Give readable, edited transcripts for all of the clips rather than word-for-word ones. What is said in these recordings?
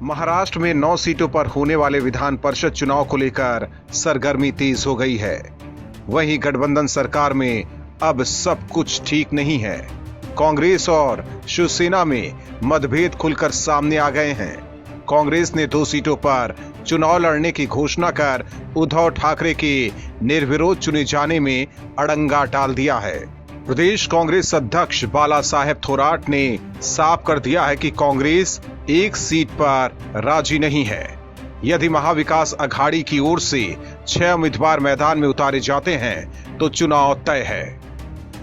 महाराष्ट्र में 9 सीटों पर होने वाले विधान परिषद चुनाव को लेकर सरगर्मी तेज हो गई है। वहीं गठबंधन सरकार में अब सब कुछ ठीक नहीं है। कांग्रेस और शिवसेना में मतभेद खुलकर सामने आ गए हैं। कांग्रेस ने 2 सीटों पर चुनाव लड़ने की घोषणा कर उद्धव ठाकरे के निर्विरोध चुने जाने में अड़ंगा डाल दिया है। प्रदेश कांग्रेस अध्यक्ष बाला साहेब थोराट ने साफ कर दिया है कि कांग्रेस 1 सीट पर राजी नहीं है। यदि महाविकास अघाड़ी की ओर से 6 उम्मीदवार मैदान में उतारे जाते हैं तो चुनाव तय है,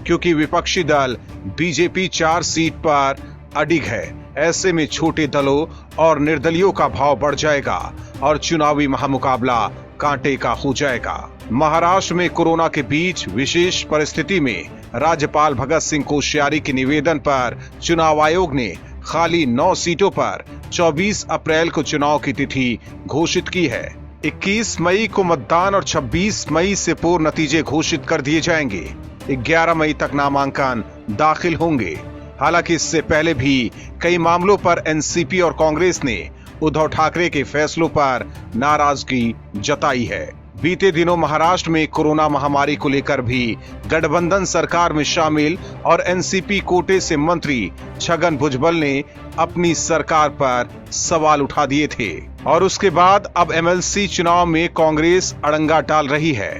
क्योंकि विपक्षी दल बीजेपी 4 सीट पर अडिग है। ऐसे में छोटे दलों और निर्दलियों का भाव बढ़ जाएगा और चुनावी महामुकाबला कांटे का हो जाएगा। महाराष्ट्र में कोरोना के बीच विशेष परिस्थिति में राज्यपाल भगत सिंह कोश्यारी के निवेदन पर चुनाव आयोग ने खाली 9 सीटों पर 24 अप्रैल को चुनाव की तिथि घोषित की है। 21 मई को मतदान और 26 मई से पूर्व नतीजे घोषित कर दिए जाएंगे। 11 मई तक नामांकन दाखिल होंगे। हालांकि इससे पहले भी कई मामलों पर एनसीपी और कांग्रेस ने उद्धव ठाकरे के फैसलों पर नाराजगी जताई है। बीते दिनों महाराष्ट्र में कोरोना महामारी को लेकर भी गठबंधन सरकार में शामिल और एनसीपी कोटे से मंत्री छगन भुजबल ने अपनी सरकार पर सवाल उठा दिए थे और उसके बाद अब एमएलसी चुनाव में कांग्रेस अड़ंगा डाल रही है।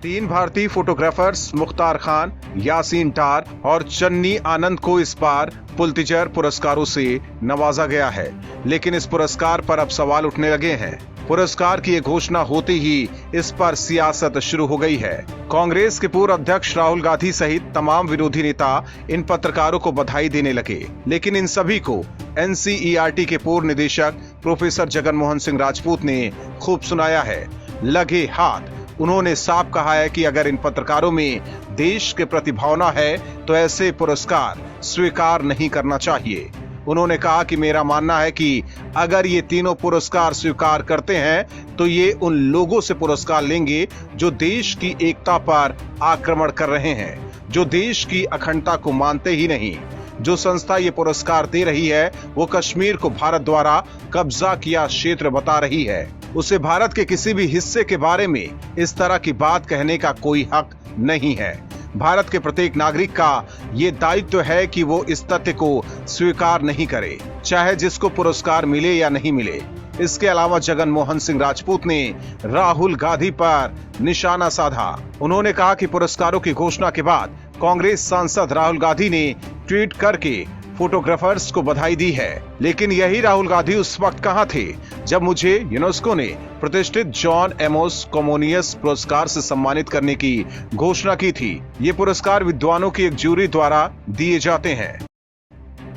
3 भारतीय फोटोग्राफर्स मुख्तार खान, यासीन टार और चन्नी आनंद को इस बार पुलित्जर पुरस्कारों से नवाजा गया है, लेकिन इस पुरस्कार पर अब सवाल उठने लगे हैं। पुरस्कार की घोषणा होते ही इस पर सियासत शुरू हो गई है। कांग्रेस के पूर्व अध्यक्ष राहुल गांधी सहित तमाम विरोधी नेता इन पत्रकारों को बधाई देने लगे, लेकिन इन सभी को एनसीईआरटी के पूर्व निदेशक प्रोफेसर जगन मोहन सिंह राजपूत ने खूब सुनाया है। लगे हाथ। उन्होंने साफ कहा है कि अगर इन पत्रकारों में देश के प्रति भावना है तो ऐसे पुरस्कार स्वीकार नहीं करना चाहिए। उन्होंने कहा कि मेरा मानना है कि अगर ये तीनों पुरस्कार स्वीकार करते हैं तो ये उन लोगों से पुरस्कार लेंगे जो देश की एकता पर आक्रमण कर रहे हैं, जो देश की अखंडता को मानते ही नहीं। जो संस्था ये पुरस्कार दे रही है वो कश्मीर को भारत द्वारा कब्जा किया क्षेत्र बता रही है। उसे भारत के किसी भी हिस्से के बारे में इस तरह की बात कहने का कोई हक नहीं है। भारत के प्रत्येक नागरिक का ये दायित्व है कि वो इस तथ्य को स्वीकार नहीं करे, चाहे जिसको पुरस्कार मिले या नहीं मिले। इसके अलावा जगन मोहन सिंह राजपूत ने राहुल गांधी पर निशाना साधा। उन्होंने कहा कि पुरस्कारों की घोषणा के बाद कांग्रेस सांसद राहुल गांधी ने ट्वीट करके फोटोग्राफर्स को बधाई दी है, लेकिन यही राहुल गांधी उस वक्त कहां थे जब मुझे यूनेस्को ने प्रतिष्ठित जॉन एमोस कॉमोनियस पुरस्कार से सम्मानित करने की घोषणा की थी। ये पुरस्कार विद्वानों की एक जूरी द्वारा दिए जाते हैं।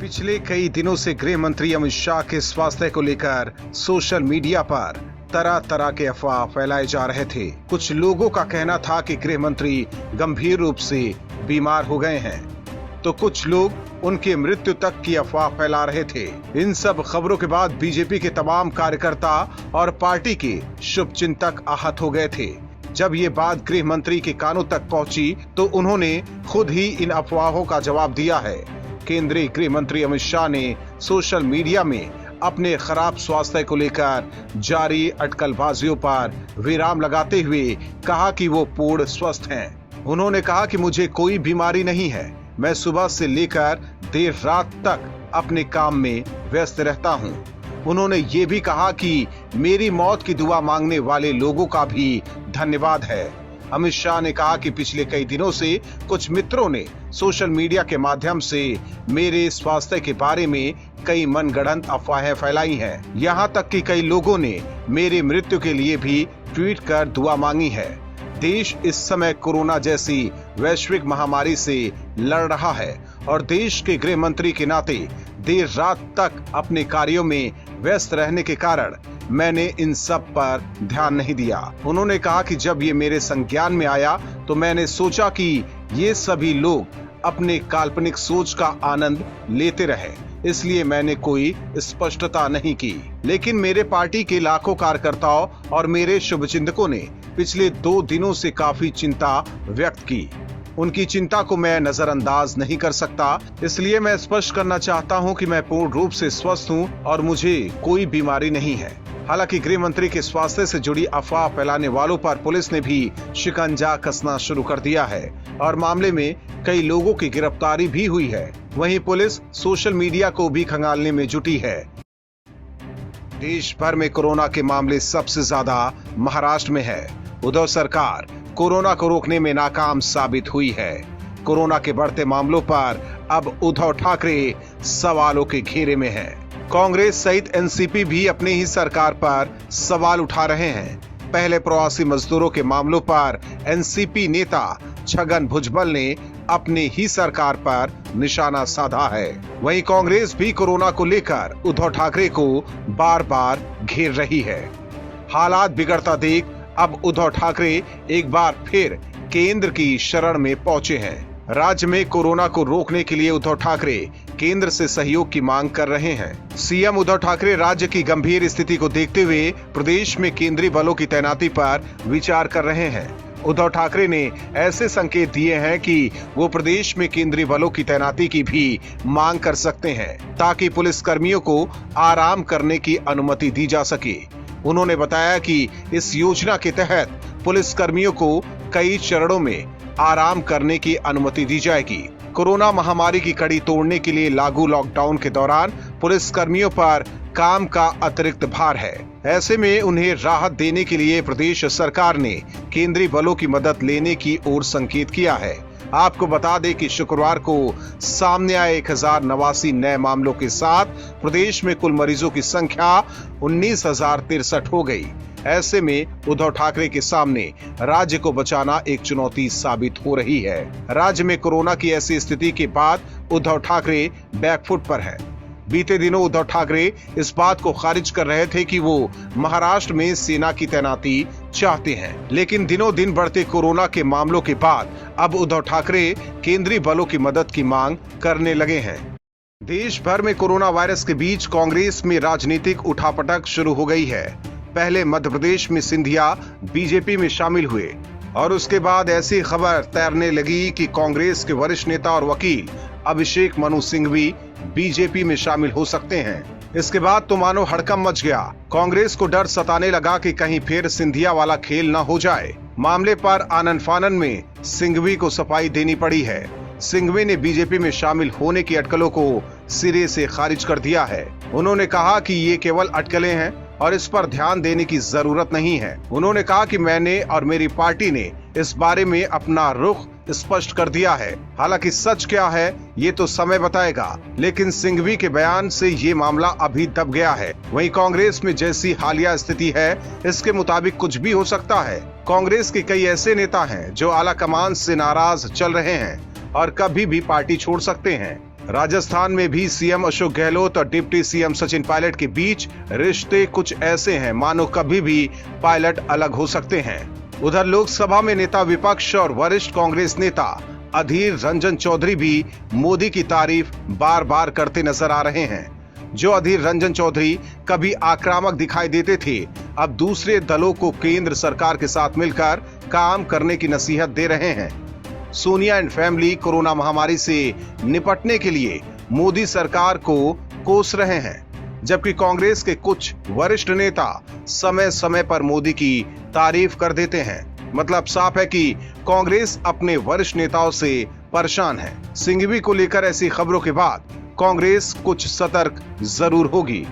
पिछले कई दिनों से गृह मंत्री अमित शाह के स्वास्थ्य को लेकर सोशल मीडिया पर तरह तरह के अफवाह फैलाए जा रहे थे। कुछ लोगों का कहना था कि गृह मंत्री गंभीर रूप से बीमार हो गए हैं, तो कुछ लोग उनकी मृत्यु तक की अफवाह फैला रहे थे। इन सब खबरों के बाद बीजेपी के तमाम कार्यकर्ता और पार्टी के शुभचिंतक आहत हो गए थे। जब ये बात गृह मंत्री के कानों तक पहुंची तो उन्होंने खुद ही इन अफवाहों का जवाब दिया है। केंद्रीय गृह मंत्री अमित शाह ने सोशल मीडिया में अपने खराब स्वास्थ्य को लेकर जारी अटकलबाजियों पर विराम लगाते हुए कहा कि वो पूर्ण स्वस्थ हैं। उन्होंने कहा कि मुझे कोई बीमारी नहीं है, मैं सुबह से लेकर देर रात तक अपने काम में व्यस्त रहता हूं। उन्होंने ये भी कहा कि मेरी मौत की दुआ मांगने वाले लोगों का भी धन्यवाद है। अमित शाह ने कहा कि पिछले कई दिनों से कुछ मित्रों ने सोशल मीडिया के माध्यम से मेरे स्वास्थ्य के बारे में कई मनगढ़ंत अफवाहें फैलाई हैं। यहाँ तक कि कई लोगों ने मेरी मृत्यु के लिए भी ट्वीट कर दुआ मांगी है। देश इस समय कोरोना जैसी वैश्विक महामारी से लड़ रहा है और देश के गृह मंत्री के नाते देर रात तक अपने कार्यों में व्यस्त रहने के कारण मैंने इन सब पर ध्यान नहीं दिया। उन्होंने कहा कि जब ये मेरे संज्ञान में आया तो मैंने सोचा कि ये सभी लोग अपने काल्पनिक सोच का आनंद लेते रहे, इसलिए मैंने कोई स्पष्टता नहीं की। लेकिन मेरे पार्टी के लाखों कार्यकर्ताओं और मेरे शुभचिंतकों ने पिछले 2 दिनों से काफी चिंता व्यक्त की। उनकी चिंता को मैं नजरअंदाज नहीं कर सकता, इसलिए मैं स्पष्ट करना चाहता हूं कि मैं पूर्ण रूप से स्वस्थ हूं और मुझे कोई बीमारी नहीं है। हालांकि गृह मंत्री के स्वास्थ्य से जुड़ी अफवाह फैलाने वालों पर पुलिस ने भी शिकंजा कसना शुरू कर दिया है और मामले में कई लोगों की गिरफ्तारी भी हुई है। वहीं पुलिस सोशल मीडिया को भी खंगालने में जुटी है। देश भर में कोरोना के मामले सबसे ज्यादा महाराष्ट्र में है। उद्धव सरकार कोरोना को रोकने में नाकाम साबित हुई है। कोरोना के बढ़ते मामलों पर अब उद्धव ठाकरे सवालों के घेरे में है। कांग्रेस सहित एनसीपी भी अपनी ही सरकार पर सवाल उठा रहे हैं। पहले प्रवासी मजदूरों के मामलों पर एनसीपी नेता छगन भुजबल ने अपनी ही सरकार पर निशाना साधा है। वहीं कांग्रेस भी कोरोना को लेकर उद्धव ठाकरे को बार बार घेर रही है। हालात बिगड़ता देख अब उद्धव ठाकरे एक बार फिर केंद्र की शरण में पहुंचे हैं। राज्य में कोरोना को रोकने के लिए उद्धव ठाकरे केंद्र से सहयोग की मांग कर रहे हैं। सीएम उद्धव ठाकरे राज्य की गंभीर स्थिति को देखते हुए प्रदेश में केंद्रीय बलों की तैनाती पर विचार कर रहे हैं। उद्धव ठाकरे ने ऐसे संकेत दिए हैं कि वो प्रदेश में केंद्रीय बलों की तैनाती की भी मांग कर सकते हैं ताकि पुलिस कर्मियों को आराम करने की अनुमति दी जा सके। उन्होंने बताया कि इस योजना के तहत पुलिस कर्मियों को कई चरणों में आराम करने की अनुमति दी जाएगी। कोरोना महामारी की कड़ी तोड़ने के लिए लागू लॉकडाउन के दौरान पुलिस कर्मियों पर काम का अतिरिक्त भार है। ऐसे में उन्हें राहत देने के लिए प्रदेश सरकार ने केंद्रीय बलों की मदद लेने की ओर संकेत किया है। आपको बता दें कि शुक्रवार को सामने आए 1089 नए मामलों के साथ प्रदेश में कुल मरीजों की संख्या 19,063 हो गई। ऐसे में उद्धव ठाकरे के सामने राज्य को बचाना एक चुनौती साबित हो रही है। राज्य में कोरोना की ऐसी स्थिति के बाद उद्धव ठाकरे बैकफुट पर हैं। बीते दिनों उद्धव ठाकरे इस बात को खारिज कर रहे थे कि वो महाराष्ट्र में सेना की तैनाती चाहते हैं, लेकिन दिनों दिन बढ़ते कोरोना के मामलों के बाद अब उद्धव ठाकरे केंद्रीय बलों की मदद की मांग करने लगे हैं। देश भर में कोरोना वायरस के बीच कांग्रेस में राजनीतिक उठापटक शुरू हो गई है। पहले मध्य प्रदेश में सिंधिया बीजेपी में शामिल हुए और उसके बाद ऐसी खबर तैरने लगी कि कांग्रेस के वरिष्ठ नेता और वकील अभिषेक मनु सिंघवी बीजेपी में शामिल हो सकते हैं। इसके बाद तो मानो हड़कंप मच गया। कांग्रेस को डर सताने लगा कि कहीं फिर सिंधिया वाला खेल न हो जाए। मामले पर आनन फानन में सिंघवी को सफाई देनी पड़ी है। सिंघवी ने बीजेपी में शामिल होने की अटकलों को सिरे से खारिज कर दिया है। उन्होंने कहा कि ये केवल अटकलें हैं और इस पर ध्यान देने की जरूरत नहीं है। उन्होंने कहा कि मैंने और मेरी पार्टी ने इस बारे में अपना रुख स्पष्ट कर दिया है। हालांकि सच क्या है ये तो समय बताएगा, लेकिन सिंघवी के बयान से ये मामला अभी दब गया है। वहीं कांग्रेस में जैसी हालिया स्थिति है इसके मुताबिक कुछ भी हो सकता है। कांग्रेस के कई ऐसे नेता हैं जो आला कमान से नाराज चल रहे हैं और कभी भी पार्टी छोड़ सकते हैं। राजस्थान में भी सीएम अशोक गहलोत और डिप्टी सीएम सचिन पायलट के बीच रिश्ते कुछ ऐसे हैं मानो कभी भी पायलट अलग हो सकते हैं। उधर लोकसभा में नेता विपक्ष और वरिष्ठ कांग्रेस नेता अधीर रंजन चौधरी भी मोदी की तारीफ बार बार करते नजर आ रहे हैं। जो अधीर रंजन चौधरी कभी आक्रामक दिखाई देते थे, अब दूसरे दलों को केंद्र सरकार के साथ मिलकर काम करने की नसीहत दे रहे हैं। सोनिया एंड फैमिली कोरोना महामारी से निपटने के लिए मोदी सरकार को कोस रहे हैं, जबकि कांग्रेस के कुछ वरिष्ठ नेता समय समय पर मोदी की तारीफ कर देते हैं। मतलब साफ है कि कांग्रेस अपने वरिष्ठ नेताओं से परेशान है। सिंघवी को लेकर ऐसी खबरों के बाद कांग्रेस कुछ सतर्क जरूर होगी।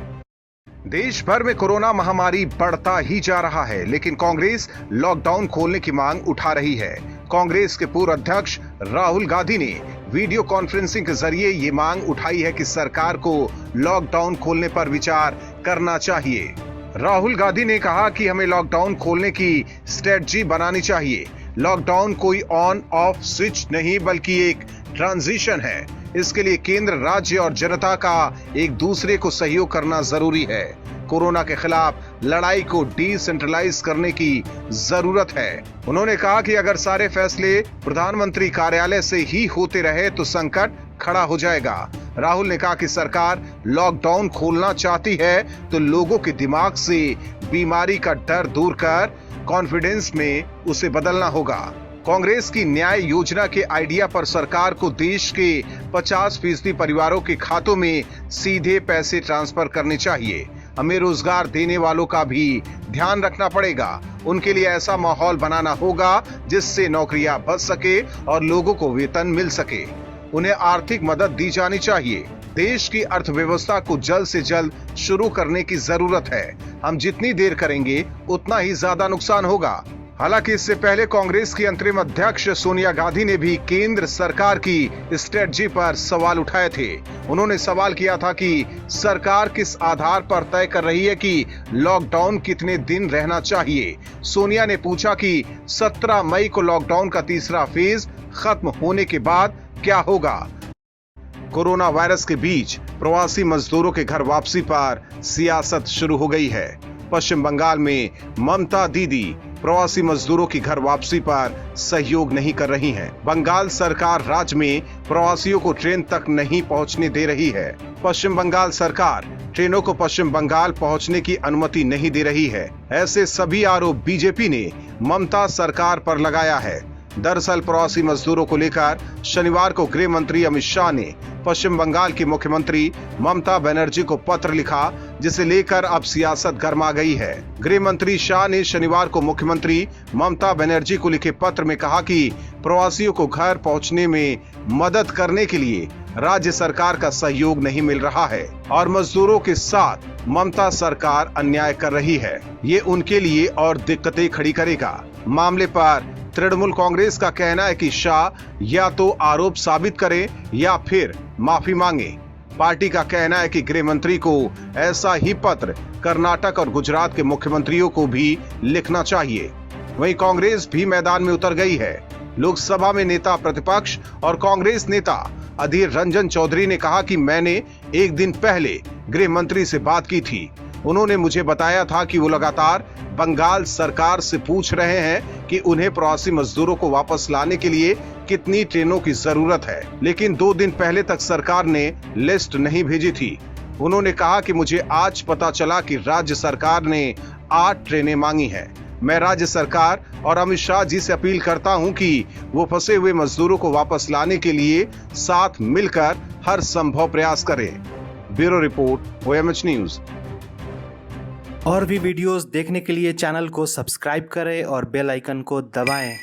देश भर में कोरोना महामारी बढ़ता ही जा रहा है, लेकिन कांग्रेस लॉकडाउन खोलने की मांग उठा रही है। कांग्रेस के पूर्व अध्यक्ष राहुल गांधी ने वीडियो कॉन्फ्रेंसिंग के जरिए ये मांग उठाई है कि सरकार को लॉकडाउन खोलने पर विचार करना चाहिए। राहुल गांधी ने कहा कि हमें लॉकडाउन खोलने की स्ट्रेटजी बनानी चाहिए। लॉकडाउन कोई ऑन ऑफ स्विच नहीं बल्कि एक ट्रांजिशन है। इसके लिए केंद्र, राज्य और जनता का एक दूसरे को सहयोग करना जरूरी है। कोरोना के खिलाफ लड़ाई को डिसेंट्रलाइज करने की जरूरत है। उन्होंने कहा कि अगर सारे फैसले प्रधानमंत्री कार्यालय से ही होते रहे तो संकट खड़ा हो जाएगा। राहुल ने कहा कि सरकार लॉकडाउन खोलना चाहती है तो लोगों के दिमाग से बीमारी का डर दूर कर कॉन्फिडेंस में उसे बदलना होगा। कांग्रेस की न्याय योजना के आइडिया पर सरकार को देश के 50% परिवारों के खातों में सीधे पैसे ट्रांसफर करने चाहिए। हमें रोजगार देने वालों का भी ध्यान रखना पड़ेगा। उनके लिए ऐसा माहौल बनाना होगा जिससे नौकरियां बच सके और लोगों को वेतन मिल सके। उन्हें आर्थिक मदद दी जानी चाहिए। देश की अर्थव्यवस्था को जल्द से जल्द शुरू करने की जरूरत है। हम जितनी देर करेंगे उतना ही ज्यादा नुकसान होगा। हालांकि इससे पहले कांग्रेस की अंतरिम अध्यक्ष सोनिया गांधी ने भी केंद्र सरकार की स्ट्रेटजी पर सवाल उठाए थे। उन्होंने सवाल किया था कि सरकार किस आधार पर तय कर रही है कि लॉकडाउन कितने दिन रहना चाहिए। सोनिया ने पूछा कि 17 मई को लॉकडाउन का तीसरा फेज खत्म होने के बाद क्या होगा। कोरोना वायरस के बीच प्रवासी मजदूरों के घर वापसी पर सियासत शुरू हो गई है। पश्चिम बंगाल में ममता दीदी प्रवासी मजदूरों की घर वापसी पर सहयोग नहीं कर रही हैं। बंगाल सरकार राज्य में प्रवासियों को ट्रेन तक नहीं पहुंचने दे रही है। पश्चिम बंगाल सरकार ट्रेनों को पश्चिम बंगाल पहुंचने की अनुमति नहीं दे रही है। ऐसे सभी आरोप बीजेपी ने ममता सरकार पर लगाया है। दरअसल प्रवासी मजदूरों को लेकर शनिवार को गृह मंत्री अमित शाह ने पश्चिम बंगाल की मुख्यमंत्री ममता बनर्जी को पत्र लिखा, जिसे लेकर अब सियासत गर्मा गई है। गृह मंत्री शाह ने शनिवार को मुख्यमंत्री ममता बनर्जी को लिखे पत्र में कहा कि प्रवासियों को घर पहुंचने में मदद करने के लिए राज्य सरकार का सहयोग नहीं मिल रहा है और मजदूरों के साथ ममता सरकार अन्याय कर रही है। ये उनके लिए और दिक्कतें खड़ी करेगा। मामले पर तृणमूल कांग्रेस का कहना है कि शाह या तो आरोप साबित करें या फिर माफी मांगे। पार्टी का कहना है कि गृह मंत्री को ऐसा ही पत्र कर्नाटक और गुजरात के मुख्यमंत्रियों को भी लिखना चाहिए। वहीं कांग्रेस भी मैदान में उतर गई है। लोकसभा में नेता प्रतिपक्ष और कांग्रेस नेता अधीर रंजन चौधरी ने कहा कि मैंने एक दिन पहले गृह मंत्री से बात की थी। उन्होंने मुझे बताया था कि वो लगातार बंगाल सरकार से पूछ रहे हैं कि उन्हें प्रवासी मजदूरों को वापस लाने के लिए कितनी ट्रेनों की जरूरत है, लेकिन 2 दिन पहले तक सरकार ने लिस्ट नहीं भेजी थी। उन्होंने कहा कि मुझे आज पता चला कि राज्य सरकार ने 8 ट्रेनें मांगी हैं। मैं राज्य सरकार और अमित शाह जी से अपील करता हूं कि वो फंसे हुए मजदूरों को वापस लाने के लिए साथ मिलकर हर संभव प्रयास करें। Bureau report, OMH news. और भी वीडियोस देखने के लिए चैनल को सब्सक्राइब करें और बेल आइकन को दबाएं।